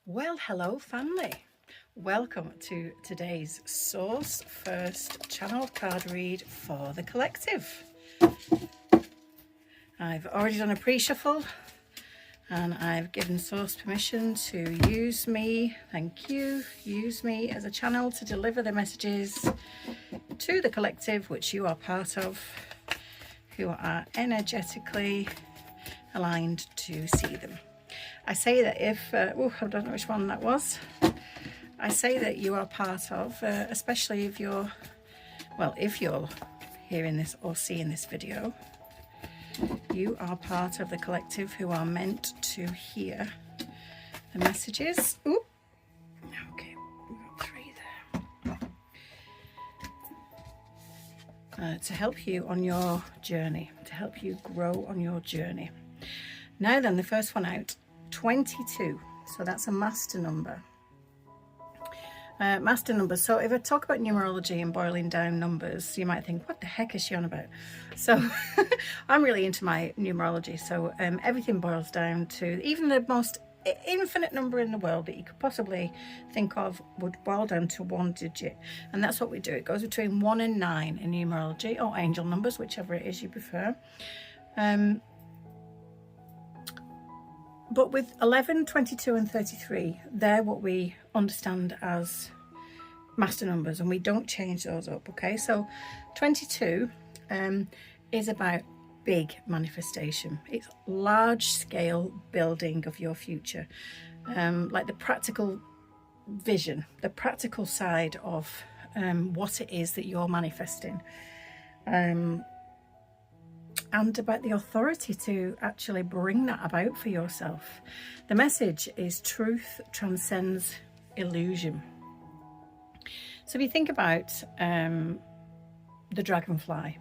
Well, hello family. Welcome to today's Source First channel card read for the collective. I've already done a pre-shuffle and I've given Source permission to use me, thank you, use me as a channel to deliver the messages to the collective which you are part of, who are energetically aligned to see them. I say that if, I don't know which one that was. I say that you are part of, especially if you're hearing this or seeing this video, you are part of the collective who are meant to hear the messages. Ooh, okay, we've got 3 there. To help you on your journey, to help you grow on your journey. Now then, the first one out. 22, so that's a master number. Master numbers. So if I talk about numerology and boiling down numbers, you might think, what the heck is she on about? So I'm really into my numerology. So everything boils down to, even the most infinite number in the world that you could possibly think of would boil down to 1 digit. And that's what we do. It goes between 1 and 9 in numerology, or angel numbers, whichever it is you prefer. But with 11, 22 and 33, they're what we understand as master numbers, and we don't change those up, okay? So 22 is about big manifestation. It's large scale building of your future, like the practical vision, the practical side of what it is that you're manifesting. And about the authority to actually bring that about for yourself. The message is truth transcends illusion. So if you think about the dragonfly.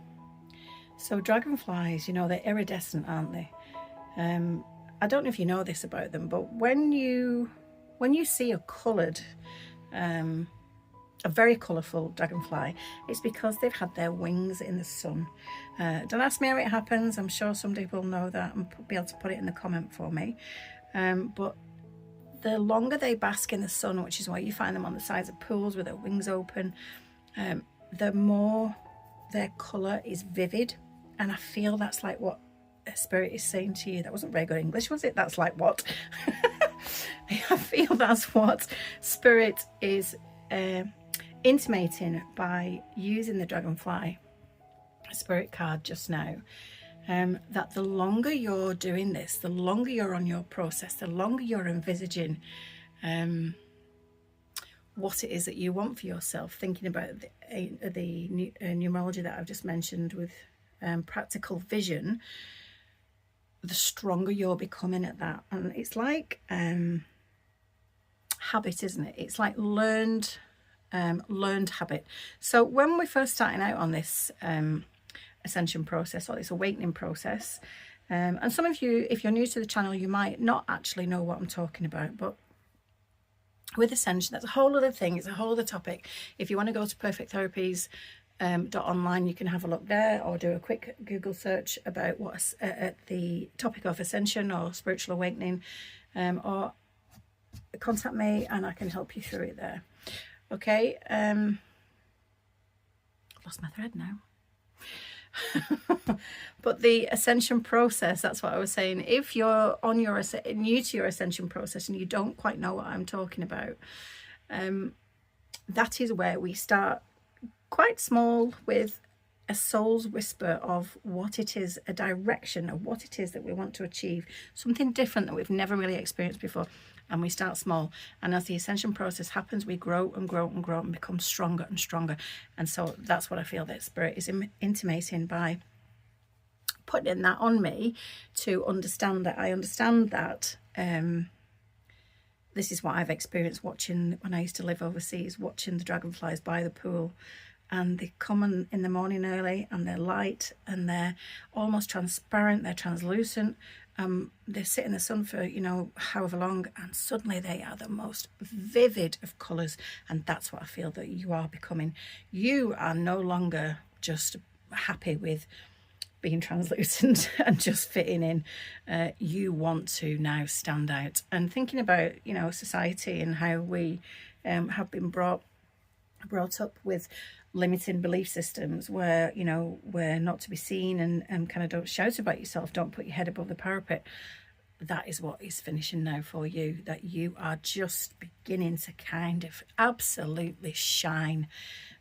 So dragonflies, you know, they're iridescent, aren't they? I don't know if you know this about them, but when you see a coloured, a very colourful dragonfly, it's because they've had their wings in the sun. Don't ask me how it happens. I'm sure somebody will know that and be able to put it in the comment for me. But the longer they bask in the sun, which is why you find them on the sides of pools with their wings open, the more their colour is vivid. And I feel that's like what Spirit is saying to you. That wasn't very good English, was it? That's like what? I feel that's what Spirit is intimating by using the dragonfly spirit card just now, that the longer you're doing this, the longer you're on your process, the longer you're envisaging what it is that you want for yourself, thinking about the numerology that I've just mentioned with practical vision, the stronger you're becoming at that. And it's like habit, isn't it? It's like learned habit. So when we're first starting out on this ascension process, or this awakening process, and some of you, if you're new to the channel, you might not actually know what I'm talking about, but with ascension, that's a whole other thing. It's a whole other topic. If you want to go to perfecttherapies.online, you can have a look there, or do a quick Google search about what the topic of ascension or spiritual awakening, or contact me and I can help you through it there. Okay, lost my thread now. But the ascension process, that's what I was saying. If you're on your new to your ascension process and you don't quite know what I'm talking about, that is where we start quite small with a soul's whisper of what it is, a direction of what it is that we want to achieve, something different that we've never really experienced before. And we start small, and as the ascension process happens, we grow and grow and grow and become stronger and stronger. And so that's what I feel that Spirit is intimating by putting that on me, to understand that I understand that this is what I've experienced watching when I used to live overseas, watching the dragonflies by the pool. And they come in the morning early, and they're light and they're almost transparent, they're translucent. They sit in the sun for, you know, however long, and suddenly they are the most vivid of colours. And that's what I feel that you are becoming. You are no longer just happy with being translucent and just fitting in. You want to now stand out. And thinking about, you know, society and how we have been brought up with limiting belief systems where, you know, we're not to be seen, and kind of don't shout about yourself, don't put your head above the parapet. That is what is finishing now for you, that you are just beginning to kind of absolutely shine,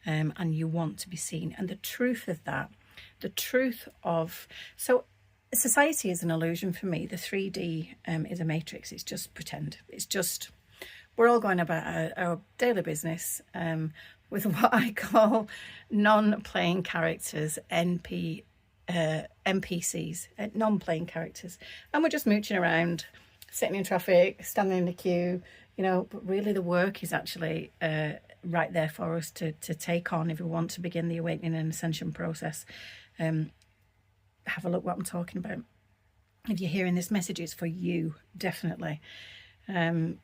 and you want to be seen. And the truth of that, the truth of, so society is an illusion for me. The 3D is a matrix. It's just pretend. It's just, we're all going about our daily business with what I call non-playing characters, NPCs, non-playing characters, and we're just mooching around, sitting in traffic, standing in the queue, you know. But really the work is actually right there for us to take on if we want to begin the awakening and ascension process. Have a look what I'm talking about. If you're hearing this message, it's for you, definitely. And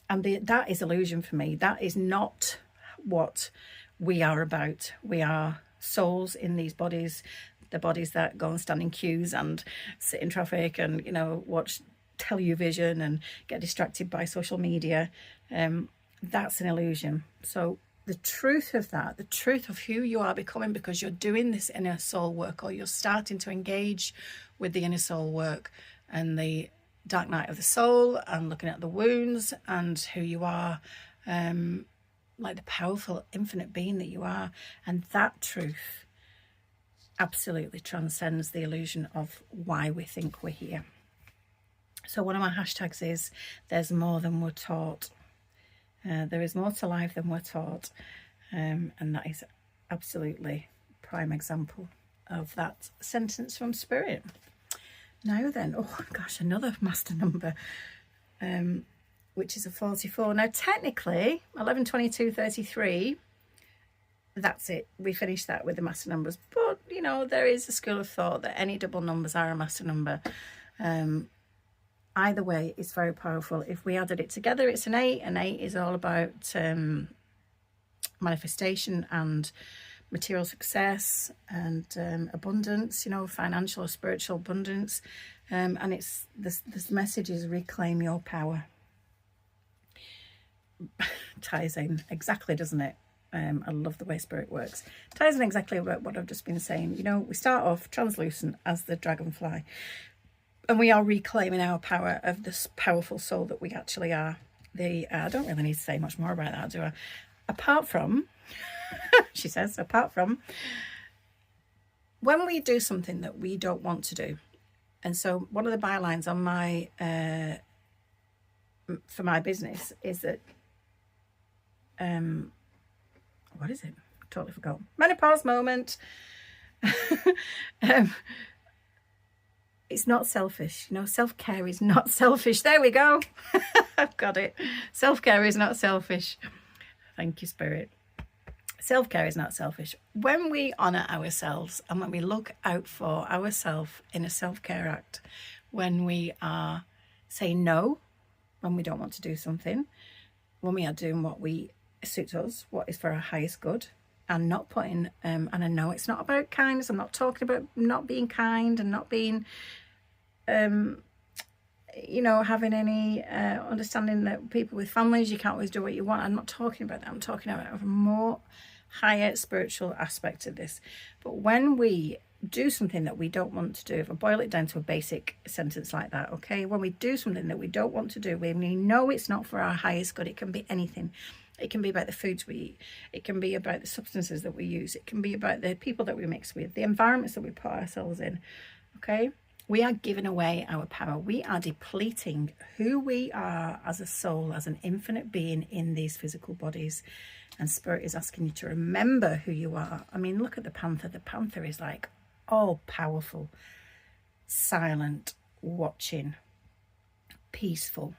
that is illusion for me. That is not what we are about. We are souls in these bodies, the bodies that go and stand in queues and sit in traffic and, you know, watch television and get distracted by social media. That's an illusion. So the truth of that, the truth of who you are becoming because you're doing this inner soul work, or you're starting to engage with the inner soul work and the dark night of the soul, and looking at the wounds and who you are, like the powerful infinite being that you are. And that truth absolutely transcends the illusion of why we think we're here. So one of my hashtags is, there's more than we're taught. There is more to life than we're taught. And that is absolutely prime example of that sentence from Spirit. Now then, oh gosh, another master number, which is a 44. Now technically 11/22/33, that's it, we finished that with the master numbers. But you know, there is a school of thought that any double numbers are a master number. Either way, it's very powerful. If we added it together, it's an 8. An 8 is all about manifestation and material success and abundance, you know, financial or spiritual abundance. And it's this message is reclaim your power. Ties in exactly, doesn't it? I love the way Spirit works. Ties in exactly about what I've just been saying. You know, we start off translucent as the dragonfly, and we are reclaiming our power of this powerful soul that we actually are. I don't really need to say much more about that, do I? Apart from, she says, apart from when we do something that we don't want to do. And so one of the bylines on my, for my business is that, what is it? Totally forgot. Menopause moment. It's not selfish. You know, self-care is not selfish. There we go. I've got it. Self-care is not selfish. Thank you, Spirit. Self-care is not selfish. When we honour ourselves and when we look out for ourselves in a self-care act, when we are saying no, when we don't want to do something, when we are doing what suits us, what is for our highest good, and not putting, and I know it's not about kindness. I'm not talking about not being kind and not being, you know, having any understanding that people with families, you can't always do what you want. I'm not talking about that. I'm talking about a more higher spiritual aspect of this. But when we do something that we don't want to do, if I boil it down to a basic sentence like that, okay, when we do something that we don't want to do, when we know it's not for our highest good, it can be anything. It can be about the foods we eat. It can be about the substances that we use. It can be about the people that we mix with, the environments that we put ourselves in, okay? We are giving away our power. We are depleting who we are as a soul, as an infinite being in these physical bodies. And Spirit is asking you to remember who you are. I mean, look at the panther. The panther is like all powerful, silent, watching, peaceful.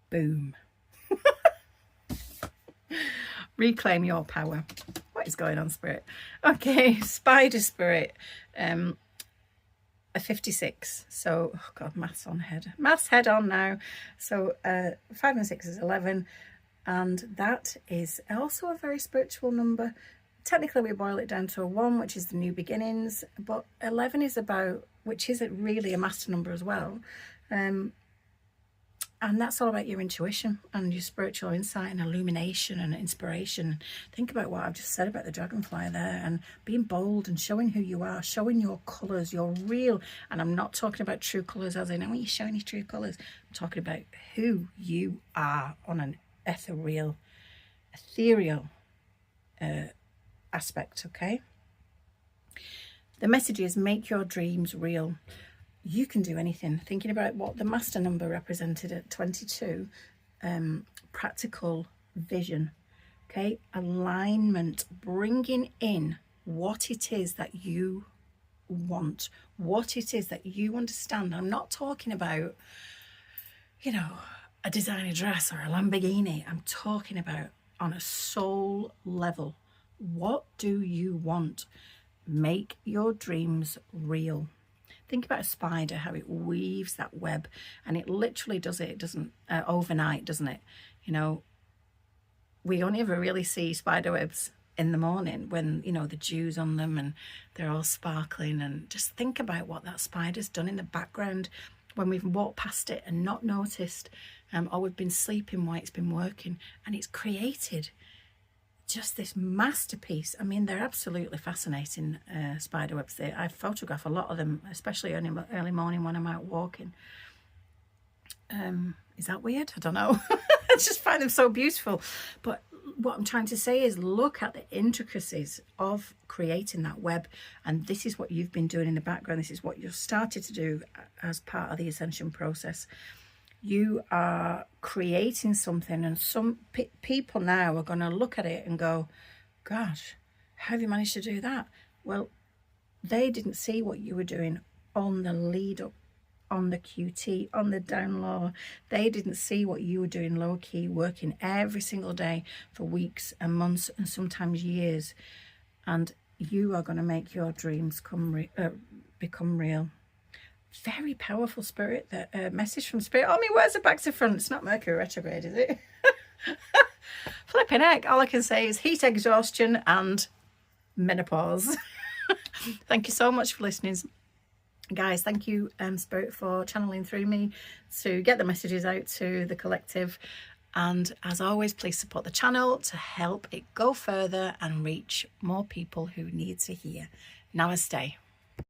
Boom. Reclaim your power. What is going on, Spirit? Okay, Spider Spirit. A 56. So, oh God, maths on head. Maths head on now. So 5 and 6 is 11. And that is also a very spiritual number. technically we boil it down to a 1, which is the new beginnings, but 11 is about, which isn't really a master number as well, and that's all about your intuition and your spiritual insight and illumination and inspiration. Think about what I've just said about the dragonfly there, and being bold and showing who you are, showing your colours, your real, and I'm not talking about true colours as in, oh, you're showing your true colours. I'm talking about who you are on an ethereal aspect, okay? The message is make your dreams real. You can do anything. Thinking about what the master number represented at 22, practical vision, okay? Alignment, bringing in what it is that you want, what it is that you understand. I'm not talking about, you know, a designer dress or a Lamborghini. I'm talking about on a soul level. What do you want? Make your dreams real. Think about a spider, how it weaves that web, and it literally does it. It doesn't overnight, doesn't it? You know, we only ever really see spider webs in the morning when, you know, the dew's on them and they're all sparkling. And just think about what that spider's done in the background when we've walked past it and not noticed, or we've been sleeping while it's been working, and it's created just this masterpiece. I mean, they're absolutely fascinating, spider webs. I photograph a lot of them, especially early morning when I'm out walking. Is that weird? I don't know. I just find them so beautiful. But what I'm trying to say is look at the intricacies of creating that web, and this is what you've been doing in the background. This is what you've started to do as part of the ascension process. You are creating something, and some people now are going to look at it and go, gosh, how have you managed to do that? Well, they didn't see what you were doing on the lead up, on the QT, on the down low. They didn't see what you were doing low key, working every single day for weeks and months and sometimes years. And you are going to make your dreams become real. Very powerful, Spirit. The message from Spirit. Oh, me, where's the back to front? It's not Mercury retrograde, is it? Flipping heck. All I can say is heat exhaustion and menopause. Thank you so much for listening, guys. Thank you, Spirit, for channeling through me to get the messages out to the collective. And as always, please support the channel to help it go further and reach more people who need to hear. Namaste.